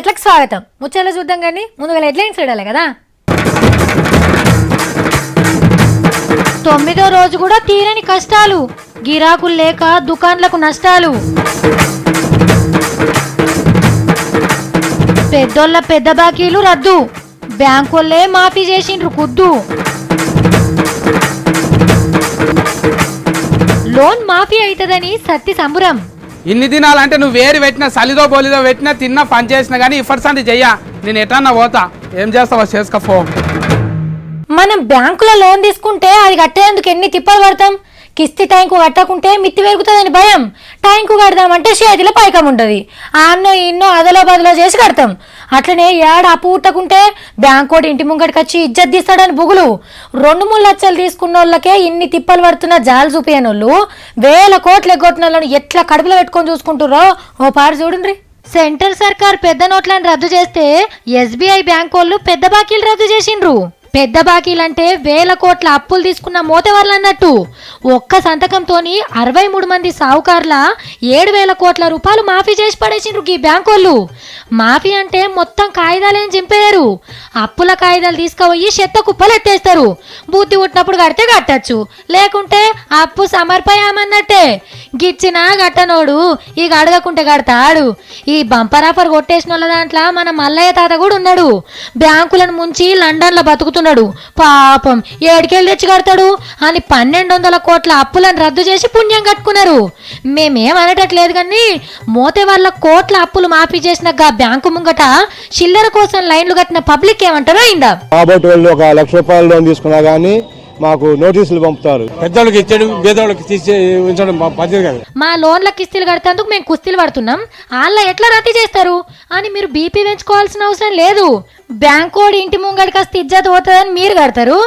ముచ్చట్లకు స్వాగతం. ముచ్చట్లు చూద్దాం కానీ ముందుగా హెడ్లైన్స్ చూడాలి కదా. 9వ రోజు కూడా తీరని కష్టాలు, గిరాకులు లేక దుకాన్లకు నష్టాలు. పెద్దోళ్ళ పెద్ద బాకీలు రద్దు, బ్యాంకులే మాఫీ చేసిండ్రు కుద్దు. లోన్ మాఫీ అవుతుందని సత్తి సంబురం. ఇన్ని దినాలంటే నువ్వు వేరు పెట్టినా సలిదో బోలిదో పెట్టినా తిన్నా పని చేసినా కానీ ఇఫర్సంటి చెయ్యా. నేను ఎటన్నా పోతా, ఏం చేస్తావో చేసుకో. మనం బ్యాంకులో లోన్ తీసుకుంటే అది కట్టేందుకు ఎన్ని తిప్పలు పడతాం. కిస్తీ టైంకు కట్టకుంటే మిత్తి పెరుగుతుందని భయం. టైంకు కడదామంటే చేతిలో పైకం ఉంటుంది. ఆన్నో ఇన్నో అదలో బదిలో చేసి కడతాం. అట్లనే ఏడ అప్పు పుట్టకుంటే బ్యాంకోటి ఇంటి ముంగడికి వచ్చి ఇజ్జత్ తీస్తాడని బుగులు. 2-3 లక్షలు తీసుకున్న వాళ్ళకే ఇన్ని తిప్పలు పడుతున్న జాలు చూపియని వాళ్ళు 1000 కోట్లు ఎగ్గొట్టిన వాళ్ళని ఎట్లా కడుపులో పెట్టుకొని చూసుకుంటుర్రో ఓ పారు చూడండి. సెంట్రల్ సర్కార్ పెద్ద నోట్లను రద్దు చేస్తే SBI బ్యాంక్ వాళ్ళు పెద్ద బాకీలు రద్దు చేసిండ్రు. పెద్ద బాకీలంటే 1000 కోట్ల అప్పులు తీసుకున్న మోతెవర్లు అన్నట్టు. ఒక్క సంతకంతోని 63 మంది సావుకార్ల 7,000 కోట్ల రూపాయలు మాఫీ చేసి పడేసిండ్రు ఈ బ్యాంకోళ్ళు. మాఫీ అంటే మొత్తం కాగితాలేం చింపేయరు, అప్పుల కాగితాలు తీసుకుపోయి చెత్త కుప్పలు ఎత్తేస్తారు. బుద్ధి పుట్టినప్పుడు కడితే కట్టచ్చు, లేకుంటే అప్పు సమర్పయామన్నట్టే. గిచ్చినా గట్టనోడు ఇక అడగకుంటే కడతాడు. ఈ బంపర్ ఆఫర్ కొట్టేసిన వాళ్ళ దాంట్లో మన మల్లయ్య తాత కూడా ఉన్నాడు. బ్యాంకులను ముంచి లండన్లో బతుకుతున్నాడు. పాపం ఏడికెళ్ళి తెచ్చి కడతాడు అని 1200 కోట్ల అప్పులను రద్దు చేసి పుణ్యం కట్టుకున్నారు. మేమేమనట్లేదు కానీ మోతే వాళ్ళ కోట్ల అప్పులు మాఫీ చేసిన బ్యాంకు ముంగట చిల్లర కోసం లైన్లు కట్టిన పబ్లిక్ ఏమంటారో అయిందా. కాబట్టి వాళ్ళు 1 లక్ష రూపాయలు లోన్ తీసుకున్నా గానీ మాకు నోటీసులు పంపుతారు. పెద్దోళ్ళకి ఇచ్చాడు, పేదోళ్ళకి తీసి ఉంచడం పద్ధతి కాదు. మా లోన్ల కిస్తీలు కడతాందుకు మేము కుస్తీలు పడుతున్నాం, వాళ్ళ ఎట్లా రద్దు చేస్తారు అని మీరు బీపీ పెంచుకోవాల్సిన అవసరం లేదు. బ్యాంకోడి ఇంటి ముంగడికి వస్తే ఇజ్జత్ పోతుందని మీరు కడతారు.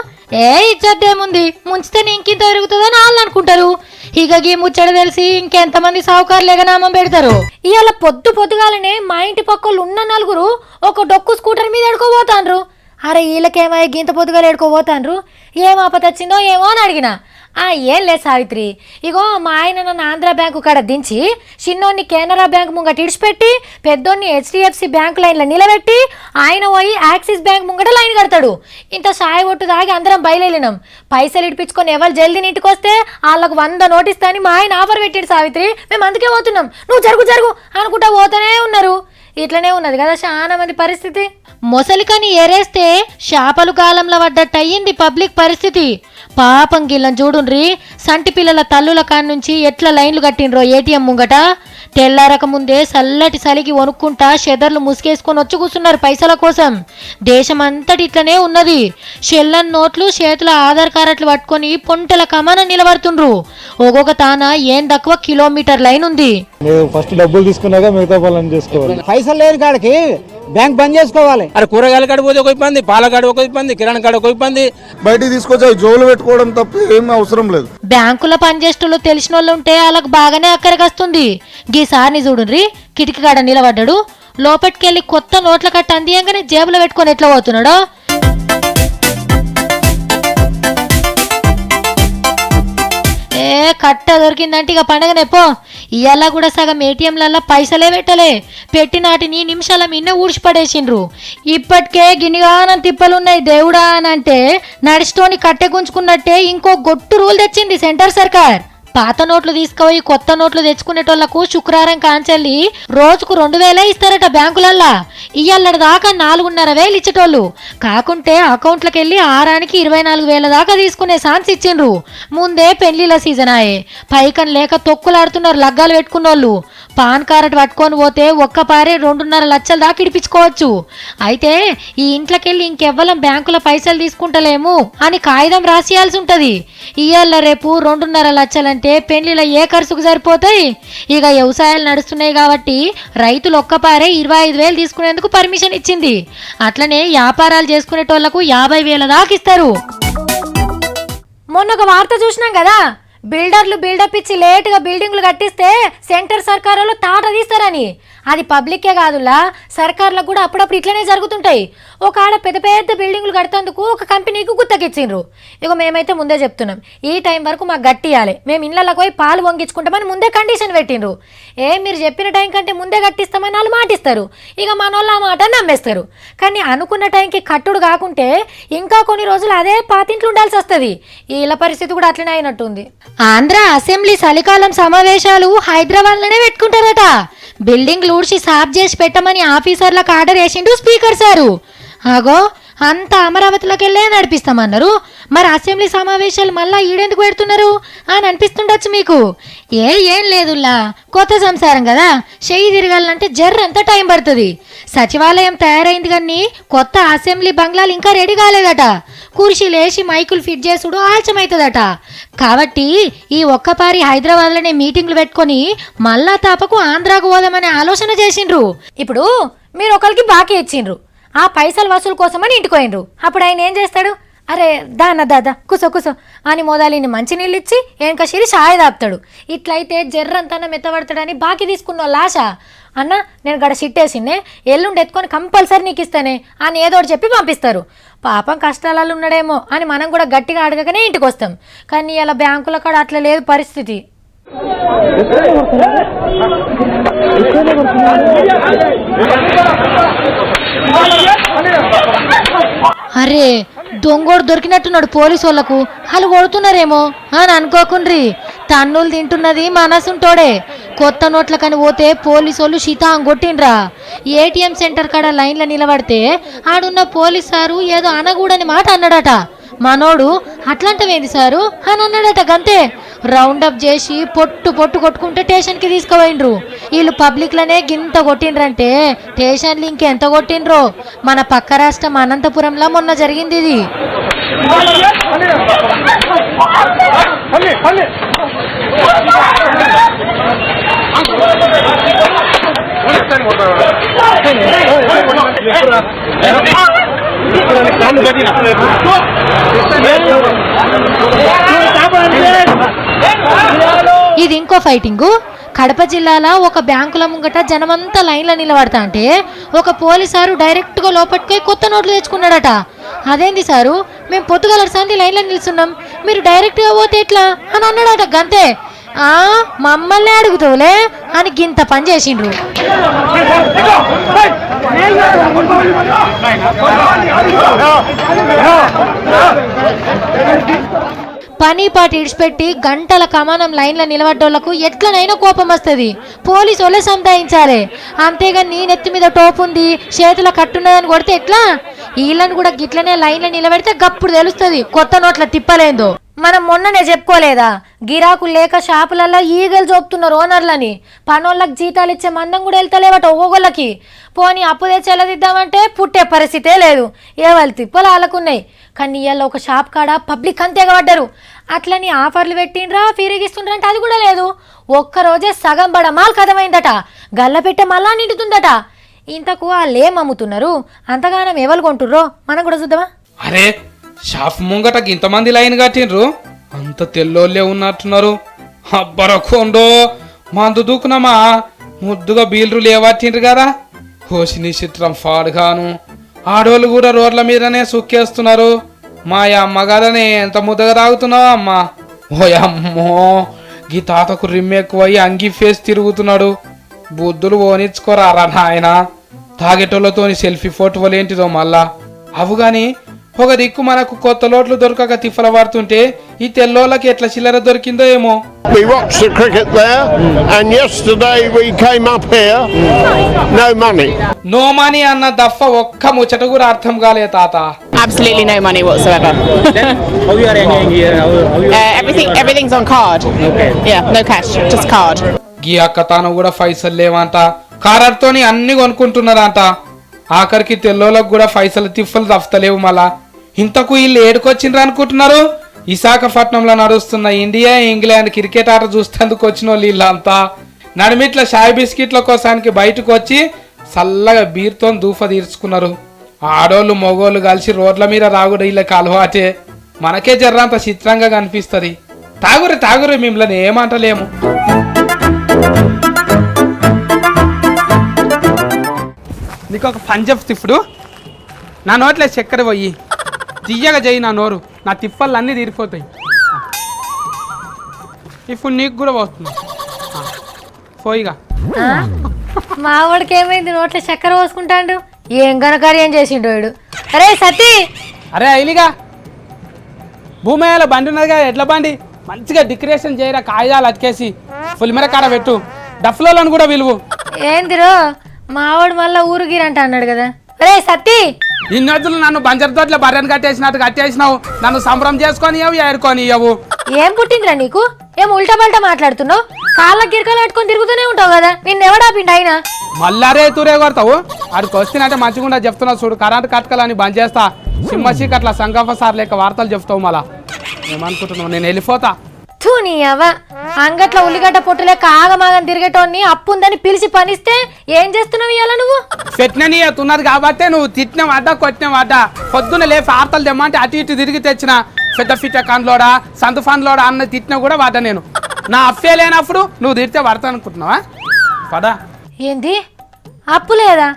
ఇజ్జత్ ఏముంది, ముంచితే ఇంకింత పెరుగుతుందని వాళ్ళు అనుకుంటారు. ఇక ఈ ముచ్చట తెలిసి ఇంకెంతమంది సావుకారులు ఎగనామం పెడతారు. ఇవాళ పొద్దుగాలనే మా ఇంటి పక్కలు ఉన్న 4 ఒక డొక్కు స్కూటర్ మీద ఎడుకోబోతాండ్రు. అరే వీళ్ళకేమో గింత పొద్దుగాలు ఎడుకోబోతాండ్రు, ఏం ఆపత వచ్చిందో ఏమో అని అడిగిన. ఏం లేదు సావిత్రి, ఇగో మా ఆయన నన్ను ఆంధ్ర బ్యాంకు కాడ దించి చిన్నోన్ని కెనరా బ్యాంకు ముంగట ఇడిచిపెట్టి పెద్దోన్ని HDFC బ్యాంకు లైన్లో నిలబెట్టి ఆయన పోయి యాక్సిస్ బ్యాంక్ ముంగట లైన్ కడతాడు. ఇంత సాయి ఒట్టు తాగి అందరం బయలుదేరినాం. పైసలు ఇడిపించుకొని ఎవరు జల్దీ ఇంటికి వస్తే వాళ్ళకు 100 నోటీస్ అని మా ఆయన ఆఫర్ పెట్టాడు సావిత్రి. మేము అందుకే పోతున్నాం, నువ్వు జరుగు అనుకుంటా పోతూనే ఉన్నారు. ఇట్లనే ఉన్నది కదా చాలా మంది పరిస్థితి. మొసలికని ఎరేస్తే చేపలు కాలంలో పడ్డట్టు అయ్యింది పబ్లిక్ పరిస్థితి. పాపం గిల్లని చూడుండ్రి, సంటి పిల్లల తల్లుల కాడ నుంచి ఎట్లా లైన్లు కట్టిండ్రో ATM ముంగట. తెల్లారక ముందే చల్లటి చలికి వణుక్కుంటా షెదర్లు ముసుగేసుకొని వచ్చి కూర్చున్నారు పైసల కోసం. దేశం అంతటి ఇట్లనే ఉన్నది. చెల్లని నోట్లు చేతుల ఆధార్ కార్డులు పట్టుకొని పొంటల కమాన నిలబడుతుండ్రు. ఒక్కొక్క తాన ఏం తక్కువ కిలోమీటర్ లైన్ ఉంది. ఫస్ట్ డబ్బులు తీసుకున్నాక మిగతా పనులు చేసుకోవాలి. పైసలు లేని కాడికి బ్యాంక్ బంద్ చేసుకోవాలి. అరే కూరగాయల కాడ పోతే ఒక ఇబ్బంది, పాల కాడ ఒక ఇబ్బంది, కిరాణా కాడ ఒక ఇబ్బంది. బయటికి తీసుకొచ్చి జోలు పెట్టుకోవడం తప్ప ఏమీ అవసరం లేదు. బ్యాంకుల పనిచేసేటోళ్ళు తెలిసిన వాళ్ళు ఉంటే వాళ్ళకి బాగానే అక్కడికొస్తుంది. గీసారిని చూడుండ్రి, కిటికీ కాడ నిలబడ్డాడు. లోపలికెళ్ళి కొత్త నోట్ల కట్ట అందియంగానే జేబులో పెట్టుకొని ఎట్లా పోతున్నాడో. కట్ట దొరికిందంటే ఇక పండగనే పో. ఇవాళ కూడా సగం ATMలలో పైసలే పెట్టలే, పెట్టినాటిని నిమిషాల మిన్న ఊడ్చిపడేసిండ్రు. ఇప్పటికే గినిగానం తిప్పలున్నాయి దేవుడా అని అంటే నడిచితోని కట్టె గుంజుకున్నట్టే ఇంకో గొట్టు రూల్ తెచ్చింది సెంటర్ సర్కార్. పాత నోట్లు తీసుకుపోయి కొత్త నోట్లు తెచ్చుకునేటోళ్లకు శుక్రవారం కాంచెల్లి రోజుకు 2000 ఇస్తారట బ్యాంకులల్లా. ఇయ్యాల దాకా 4,500 ఇచ్చేటోళ్ళు కాకుంటే అకౌంట్లకు వెళ్ళి ఆరానికి 24,000 దాకా తీసుకునే ఛాన్స్ ఇచ్చిండ్రు. ముందే పెళ్లిల సీజన్ ఆయే, పైకం లేక తొక్కులాడుతున్నారు లగ్గాలు పెట్టుకున్నోళ్ళు. పాన్ కార్డు పట్టుకొని పోతే ఒక్క పారే 2.5 లక్షల దాకా ఇడిపించుకోవచ్చు. అయితే ఈ ఇంట్లోకెళ్ళి ఇంకెవ్వలం బ్యాంకుల పైసలు తీసుకుంటలేము అని కాగితం రాసియాల్సి ఉంటది. ఇయ్యాల రేపు 2.5 లక్షలంటే పెళ్లిల ఏ ఖర్చుకు సరిపోతాయి. ఇక వ్యవసాయాలు నడుస్తున్నాయి కాబట్టి రైతులు ఒక్కపారే 25,000 తీసుకునేందుకు పర్మిషన్ ఇచ్చింది. అట్లనే వ్యాపారాలు చేసుకునేటోళ్లకు 50,000 దాకా ఇస్తారు. మొన్న ఒక వార్త చూసినాం కదా, బిల్డర్లు బిల్డప్ ఇచ్చి లేటుగా బిల్డింగ్లు కట్టిస్తే సెంటర్ సర్కారులు తాట తీస్తారని. అది పబ్లిక్కే కాదులా, సర్కార్లకు కూడా అప్పుడప్పుడు ఇట్లనే జరుగుతుంటాయి. ఒక ఆడ పెద్ద పెద్ద బిల్డింగ్లు కడతందుకు ఒక కంపెనీకి గుత్తకిచ్చిండ్రు. ఇక మేమైతే ముందే చెప్తున్నాం, ఈ టైం వరకు మాకు గట్టియాలి, మేము ఇళ్ళకి పోయి పాలు వంగించుకుంటామని ముందే కండిషన్ పెట్టిండ్రు. మీరు చెప్పిన టైం కంటే ముందే కట్టిస్తామని వాళ్ళు మాటిస్తారు. ఇక మన వాళ్ళు ఆ మాట నమ్మేస్తారు. కానీ అనుకున్న టైంకి కట్టుడు కాకుంటే ఇంకా కొన్ని రోజులు అదే పాతింట్లు ఉండాల్సి వస్తుంది. వీళ్ళ పరిస్థితి కూడా అట్లనే అయినట్టుంది. ఆంధ్ర అసెంబ్లీ చలికాలం సమావేశాలు హైదరాబాద్లోనే పెట్టుకుంటారట. బిల్డింగ్ ఊడ్చి సాఫ్ చేసి పెట్టమని ఆఫీసర్లకు ఆర్డర్ వేసిండు స్పీకర్ సారు. ఆగో అంత అమరావతిలోకి వెళ్ళే నడిపిస్తామన్నారు. మరి అసెంబ్లీ సమావేశాలు మళ్ళా ఈడెందుకు పెడుతున్నారు అని అనిపిస్తుండొచ్చు మీకు. ఏం లేదులా, కొత్త సంసారం కదా, చెయ్యి తిరగాలంటే జర్రంతా టైం పడుతుంది. సచివాలయం తయారైంది కానీ కొత్త అసెంబ్లీ బంగ్లాలు ఇంకా రెడీ కాలేదట. కుర్చీలు వేసి మైకులు ఫిట్ చేసుడు ఆలస్యమవుతుందట. కాబట్టి ఈ ఒక్కపారి హైదరాబాద్లోనే మీటింగ్లు పెట్టుకొని మళ్ళా తాపకు ఆంధ్రాకు పోదామనే ఆలోచన చేసిండ్రు. ఇప్పుడు మీరు ఒకరికి బాకీ ఇచ్చిండ్రు, ఆ పైసలు వసూలు కోసమని ఇంటికి పోయిండ్రు. అప్పుడు ఆయన ఏం చేస్తాడు? అరే దాదా కుసో కుసో అని మోదాలిని మంచినీళ్ళు ఇచ్చి వెనక సిరి షాయి దాపుతాడు. ఇట్లయితే జర్రంతన మెత్తబడతాడని బాకీ తీసుకున్న వాళ్ళు ఆశ. అన్న నేను గడ సిట్టేసిన్నే, ఎల్లుండి ఎత్తుకొని కంపల్సరీ నీకు ఇస్తానే అని ఏదోటి చెప్పి పంపిస్తారు. పాపం కష్టాలలో ఉన్నాడేమో అని మనం కూడా గట్టిగా అడగగానే ఇంటికి వస్తాం. కానీ ఇలా బ్యాంకుల కాడ అట్లా లేదు పరిస్థితి. అరే దొంగోడు దొరికినట్టున్నాడు పోలీసు వాళ్ళకు, వాళ్ళు కొడుతున్నారేమో అని అనుకోకుండ్రి. తన్నులు తింటున్నది మనసుంటోడే. కొత్త నోట్లకని పోతే పోలీసు వాళ్ళు శీతాం కొట్టిండ్రా. ఏటీఎం సెంటర్ కాడ లైన్లో నిలబడితే ఆడున్న పోలీస్ సారు ఏదో అనగూడని మాట అన్నాడట. మనోడు అట్లాంటివేంది సారు అని అన్నాడట. గంతే రౌండప్ చేసి పొట్టు కొట్టుకుంటే స్టేషన్కి తీసుకుపోయిండ్రు. వీళ్ళు పబ్లిక్లోనే గింత కొట్టిండ్రంటే స్టేషన్లు ఇంకెంత కొట్టిండ్రో. మన పక్క రాష్ట్రం అనంతపురంలో మొన్న జరిగింది ఇది. ఇది ఇంకో ఫైటింగు. కడప జిల్లాలో ఒక బ్యాంకుల ముంగట జనమంతా లైన్లో నిలబడతా అంటే ఒక పోలీసారు డైరెక్ట్గా లోపలికి కొత్త నోట్లు తెచ్చుకున్నాడట. అదేంది సారు, మేము పొద్దుగల సంది లైన్లో నిలుస్తున్నాం, మీరు డైరెక్ట్గా పోతే ఎట్లా అని అన్నాడట. గంతే మమ్మల్ని అడుగుతావులే అని గింత పని చేసిండ్రు. పని పాటు ఇడిచిపెట్టి గంటల కమానం లైన్లో నిలబడ్డోళ్లకు ఎట్లనైనా కోపం వస్తుంది. పోలీసు వాళ్ళే సంతాయించాలి. అంతేగాని నీ నెత్తి మీద టోపు ఉంది, చేతుల కట్టున్నదని కొడితే ఎట్లా? వీళ్ళని కూడా గిట్లనే లైన్లో నిలబెడితే గప్పుడు తెలుస్తుంది కొత్త నోట్ల తిప్పలేందో. మనం మొన్ననే చెప్పుకోలేదా, గిరాకులు లేక షాపులలో ఈగలు చూపుతున్నారు ఓనర్లని. పనోళ్ళకి జీతాలు ఇచ్చే మందం కూడా వెళ్తలేవట ఒక్కొక్కళ్ళకి. పోనీ అప్పు తెచ్చి వెళ్ళదిద్దామంటే పుట్టే పరిస్థితే లేదు. ఏవాళ్ళు తిప్పలు వాళ్ళకున్నాయి. కానీ ఇవాళ ఒక షాప్ కాడ పబ్లిక్ అంతేగా పడ్డారు. అట్లని ఆఫర్లు పెట్టిండ్రా ఫీరిగిస్తుండ్రా అంటే అది కూడా లేదు. ఒక్కరోజే సగం బడమాల్ కథమైందట. గల్ల పెట్టే మళ్ళా నిండుతుందట. ఇంతకు వాళ్ళు ఏం అమ్ముతున్నారు, అంతగానం ఎవరు కొంటుర్రో మనం కూడా చూద్దామా. అరే షాప్ ముంగటకి ఇంతమంది లైన్ కట్టిండ్రు, అంత తెల్లోళ్ళే ఉన్నట్టున్నారు. అబ్బరకోండో మందు దూకునమా, ముద్దుగా బీల్రు లేవట్టిండ్రు కదా. హోసిని చిత్రం ఫాడుగాను. ఆడోళ్ళు కూడా రోడ్ల మీదనే సుక్కేస్తున్నారు. మా అమ్మగారనే ఎంత ముద్దగా తాగుతున్నావా అమ్మా? ఓయమ్మో గీ తాతకు రిమ్మెక్కువయ్యి అంగి ఫేస్ తిరుగుతున్నాడు. బుద్ధులు ఓనిచ్చుకోరారా నాయన. తాగేటోళ్ళతోని సెల్ఫీ ఫోటోలు ఏంటిదో మళ్ళా. అవు గాని ఒక దిక్కు మనకు కొత్త లోట్లు దొరకక తిప్పల పడుతుంటే ఈ తెల్లోళ్ళకి ఎట్లా చిల్లర దొరికిందో ఏమో. We watched the cricket there, and yesterday we came up here, no money. No money అన్న దఫ ఒక్క ముచ్చట కూడా అర్థం కాలే తాత. Absolutely no money whatsoever. How you are enjoying here? Everything's on card. Okay. Yeah, no cash, just card. గీ అక్క తాను కూడా పైసలు లేవంట, కారర్తోని అన్ని కొనుక్కుంటున్నారంట. ఆఖరికి తెల్లోళ్ళకు కూడా పైసలు తిప్పలు దఫతలేవు. మళ్ళా ఇంతకు వీళ్ళు ఏడుకొచ్చిండ్రు అనుకుంటున్నారు? విశాఖపట్నంలో నడుస్తున్న ఇండియా ఇంగ్లాండ్ క్రికెట్ ఆట చూస్తేందుకు వచ్చిన వాళ్ళు వీళ్ళంతా. నడిమిట్ల షాయ్ బిస్కెట్ల కోసానికి బయటకు వచ్చి చల్లగా బీర్తో దూఫ తీర్చుకున్నారు. ఆడోళ్ళు మగోళ్ళు కలిసి రోడ్ల మీద రాగుడు వీళ్ళకి అలవాటే. మనకే జర్రంత చిత్రంగా కనిపిస్తుంది. తాగురే తాగురే మిమ్మల్ని ఏమంటలేము. నీకు ఒక పని చెప్తా ఇప్పుడు, నా నోట్లే చక్కెర పోయి తీయగా చేయి నా నోరు, నా తిప్పలు అన్నీ తీరిపోతాయి. ఇప్పుడు నీకు కూడా పోతున్నా పోయిగా. మా వాడికి ఏమైంది? నోట్లో చక్కెర పోసుకుంటాడు. ఏం ఘనకార్యం చేసిండు వాడు. అరే సతీ, అరే ఐలిగా భూమయ్యలో బండి ఉన్నదిగా, ఎడ్ల బండి మంచిగా డెకరేషన్ చేయరా, కాగితాలు అతికేసి పులిమెర కాడ పెట్టు, డఫ్లోలను కూడా విలువు. ఏందిరో మావాడు మళ్ళా ఊరుగిరంట అన్నాడు కదా. అరే సతీ, ఇన్ని రోజులు నన్ను బంజరు తోటలో బర్రెను కట్టేసినట్టు కట్టేసినావు, నన్ను సంబరం చేసుకొని ఇవ్వు, ఏరుకొని ఇవ్వవు. ఏం పుట్టిందిరా నీకు? ఏం ఉల్టా పల్టా మాట్లాడుతున్నావు? కాళ్ళ గిరకలు పెట్టుకొని తిరుగుతూనే ఉంటావు కదా, నిన్నెవడాపిండి అయినా? మళ్ళారే తూరే కొడతావు. అడికి వస్తేనంటే మంచిగా చెప్తున్నావు చూడు, కరెంట్ కట్టకలని బంద్ చేస్తా, సింహశీక్ అట్లా సంగఫ సార్ లేక వార్తలు చెప్తావు. మళ్ళా ఏమనుకుంటున్నావు? నేను వెళ్ళిపోతా. థూ నీ అవ్వ, అంగట్ల ఉల్లిగడ్డ పొట్టులే ఆగమాగం తిరిగేటోన్ని అప్పుందని పిలిచి పనిస్తే ఏం చేస్తున్నావు ఇవాళ నువ్వు? పెట్టినని ఉన్నది కాబట్టి నువ్వు తిట్టిన వాట కొట్టిన వాట. పొద్దున్న లేచి వార్తలు తెమ్మంటే అటు ఇటు తిరిగి తెచ్చిన పెద్ద ఫిట్ట కండ్లోడా సంతు ఫండ్లోడా అన్న తిట్టినా కూడా వాట. నేను నా అప్పే లేనప్పుడు నువ్వు తిడితే పడతా అనుకుంటున్నావా? పదా. ఏంది అప్పు లేదా?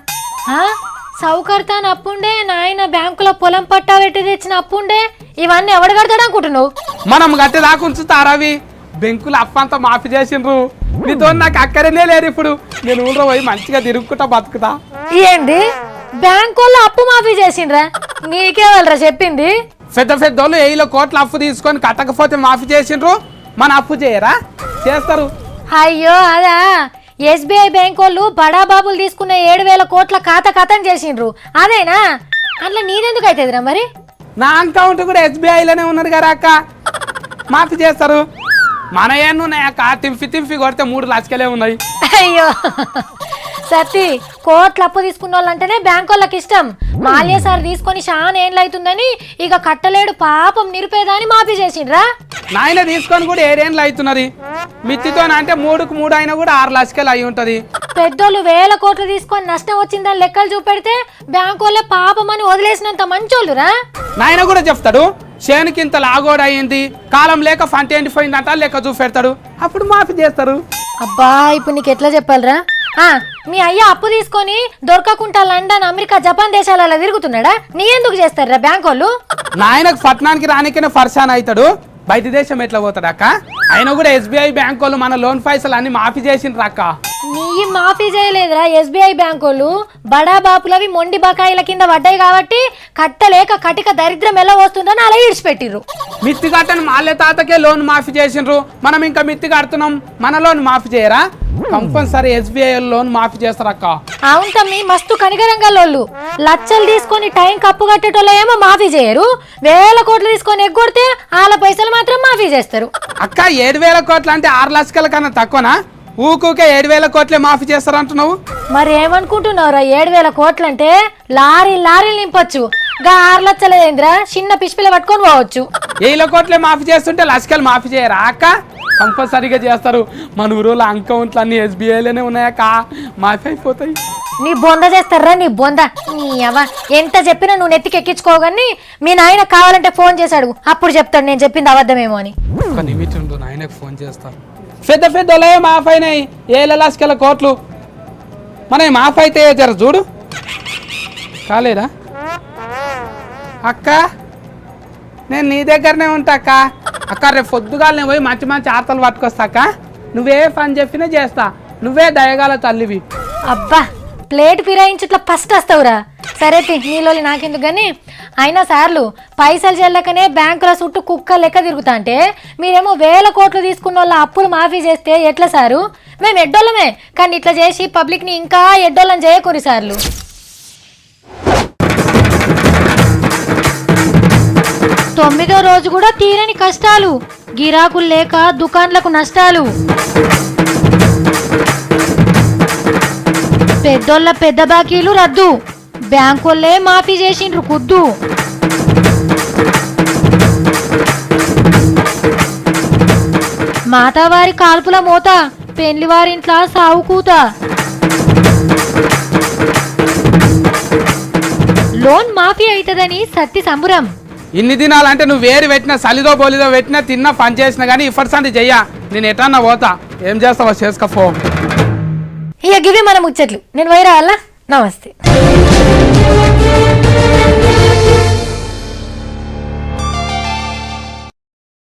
సౌకర్తాన్ అప్పుండే, నాయన బ్యాంకులో పొలం పట్టా పెట్టి తెచ్చిన అప్పుండే, ఇవన్నీ ఎవడు కడతాడు అనుకుంటున్నావు? మనం గట్టి దాకా ఉంచుతారవి. బెంకులు అప్పంతా మాఫీ చేసిండ్రు, నీతో నాకు అక్కడనే లేరు. ఇప్పుడు నేను ఊళ్ళో పోయి మంచిగా తిరుగుకుంటా బతుకుతా. ఏంది బ్యాంకు వాళ్ళు అప్పు మాఫీ చేసిండ్రా? నీకేవాళ్ళరా చెప్పింది? పెద్ద పెద్దోళ్ళు 1,000 కోట్ల అప్పు తీసుకొని కట్టకపోతే మాఫీ చేసిండ్రు, మన అప్పు చేయరా? చేస్తారు. అయ్యో అదా, ఎస్బీఐ బ్యాంక్ వాళ్ళు బడా బాబులు తీసుకున్న 7,000 కోట్ల కథం చేసిండ్రు, అదేనా? అట్లా నీదెందుకు అవుతుందిరా మరి? నా అకౌంట్ కూడా SBIలోనే ఉన్నది కదా అక్క, మాఫీ చేస్తారు. మన ఏమున్నాయి అక్క, తింఫి కొడితే 3 లక్షలే ఉన్నాయి. అయ్యో సతీ, కోట్ల అప్పు తీసుకున్న వాళ్ళంటేనే బ్యాంక్ వాళ్ళకి ఇష్టం. మాల్య సార్ తీసుకొని చాలా ఏళ్ళు అవుతుందని ఇక కట్టలేడు పాపం నిరుపేదాని మాఫీ చేసిండ్రా. నాయన తీసుకొని కూడా 7 ఏళ్ళు అవుతున్నది. మిత్తితో అంటే 3కు 3 అయినా కూడా 6 లక్షలు అయి ఉంటది. పెద్దోళ్ళు 1,000 కోట్లు తీసుకొని నష్టం వచ్చిందని లెక్కలు చూపెడితే బ్యాంక్ వాళ్ళే పాపం అని వదిలేసినంత మంచోళ్ళురా. నాయన కూడా చెప్తాడు, చేనుకి ఇంత లాగోడు అయ్యింది, కాలం లేక పంట ఎండిపోయిందంట లెక్క చూపెడతాడు, అప్పుడు మాఫీ చేస్తారు. అబ్బా ఇప్పుడు నీకు ఎట్లా చెప్పాలరా? మీ అయ్య అప్పు తీసుకొని దొరకకుండా లండన్, అమెరికా, జపాన్ దేశాలలో తిరుగుతున్నాడా? నీ ఎందుకు చేస్తారా బ్యాంక్ వాళ్ళు? నాయనకు పట్టణానికి రానికనే ఫర్సాన్ అవుతాడు, బయట దేశం ఎట్లా పోతాడు అక్క? ఆయన కూడా SBI బ్యాంక్ వాళ్ళు మన లోన్ పైసలు అన్ని మాఫీ చేసిండ్రు అక్క. నీ మాఫీ చేయలేదురా SBI బ్యాంక్ వాళ్ళు. బడా బాపులవి మొండి బకాయిల కింద పడ్డాయి కాబట్టి కట్టలేక కటిక దరిద్రం ఎలా వస్తుందని అలా ఇడిచిపెట్టిర్రు. మిత్తి కట్టని మాల్య తాతకే లోన్ మాఫీ చేసిండ్రు, మనం ఇంకా మిత్తి కడుతున్నాం, మన లోన్ మాఫీ చేయరా? కంపల్సరీ SBI లోన్ మాఫీ చేస్తారు అక్క. అవును తమ్మి, మస్తు కనికరంగల్లోళ్ళు. లక్షలు తీసుకొని టైం కప్పు కట్టేటోళ్ళు ఏమో మాఫీ చేయరు, 1,000 కోట్లు తీసుకొని ఎగ్గొడితే వాళ్ళ పైసలు మాత్రం మాఫీ చేస్తారు. అక్క 7,000 కోట్లు అంటే 6 లక్షల కన్నా తక్కువనా? ఊకే 7,000 కోట్లే మాఫీ చేస్తారు అంటున్నావు. మరి ఏమనుకుంటున్నావురా? 7,000 కోట్లు అంటే లారీలు నింపొచ్చు. గా 6 లక్షలు ఏంద్రా, చిన్న పిచ్చిపిల్ల పట్టుకొని పోవచ్చు. 7,000 కోట్లే మాఫీ చేస్తుంటే లక్షలు మాఫీ చేయరా అక్క? కంపల్సరీగా చేస్తారు. మన ఊరిలో అకౌంట్లు అన్ని SBIలోనే ఉన్నాయక్క, మాఫీ అయిపోతాయి. నీ బొంద చేస్తారా? నీ బొంద నీ అవ్వ. ఎంత చెప్పినా నువ్వు నెత్తికి ఎక్కించుకోగాని మీ నాయన కావాలంటే ఫోన్ చేశాడు, అప్పుడు చెప్తాడు నేను చెప్పింది అబద్ధమేమో అని. ఒక నిమిషం ఉండు, నాయనకు ఫోన్ చేస్తారు. పెద్ద మాఫ్ అయినాయి 7 లక్షల కోట్లు, మన మాఫ్ అయితే జర చూడు. కాలేదా అక్క? నేను నీ దగ్గరనే ఉంటా అక్క. అక్క రేపు పొద్దుగాలనే పోయి మంచి ఆర్తలు పట్టుకొస్తా అక్క. నువ్వే పని చెప్పినా చేస్తా, నువ్వే దయగాల తల్లివి. అబ్బా ప్లేట్ ఫిరాయించి ఇట్లా ఫస్ట్ వస్తావురా. సరే నీలో నాకెందుకు కానీ, అయినా సార్లు పైసలు చెల్లకనే బ్యాంకుల చుట్టూ కుక్క లెక్క తిరుగుతా అంటే మీరేమో 1,000 కోట్లు తీసుకున్న వాళ్ళ అప్పులు మాఫీ చేస్తే ఎట్లా సారు? మేము ఎడ్డోళ్ళమే, కానీ ఇట్లా చేసి పబ్లిక్ని ఇంకా ఎడ్డోళ్ళని చేయకూరి సార్లు. తొమ్మిదో రోజు కూడా తీరని కష్టాలు, గిరాకులు లేక దుకాన్లకు నష్టాలు. పెద్దోళ్ళ పెద్ద బాకీలు రద్దు, బ్యాంకులే మాఫీ చేసిండ్రు కుద్దు. మాతావారి కాల్పుల మోత, పెళ్లివారింట్లా సావు కూత. లోన్ మాఫీ అవుతుందని సత్తి సంబురం, ఇన్ని దినాలంటే నువ్వు వేరు పెట్టినా సలిదో బోలిదో పెట్టినా తిన్నా పని చేసినా కానీ ఇఫర్సంటి చెయ్యా నేను ఎటన్నా పోతా ఏం చేస్తావో చేసుకో ఫోన్ ఇక గివి మన ముచ్చట్లు నేను వైరా నమస్తే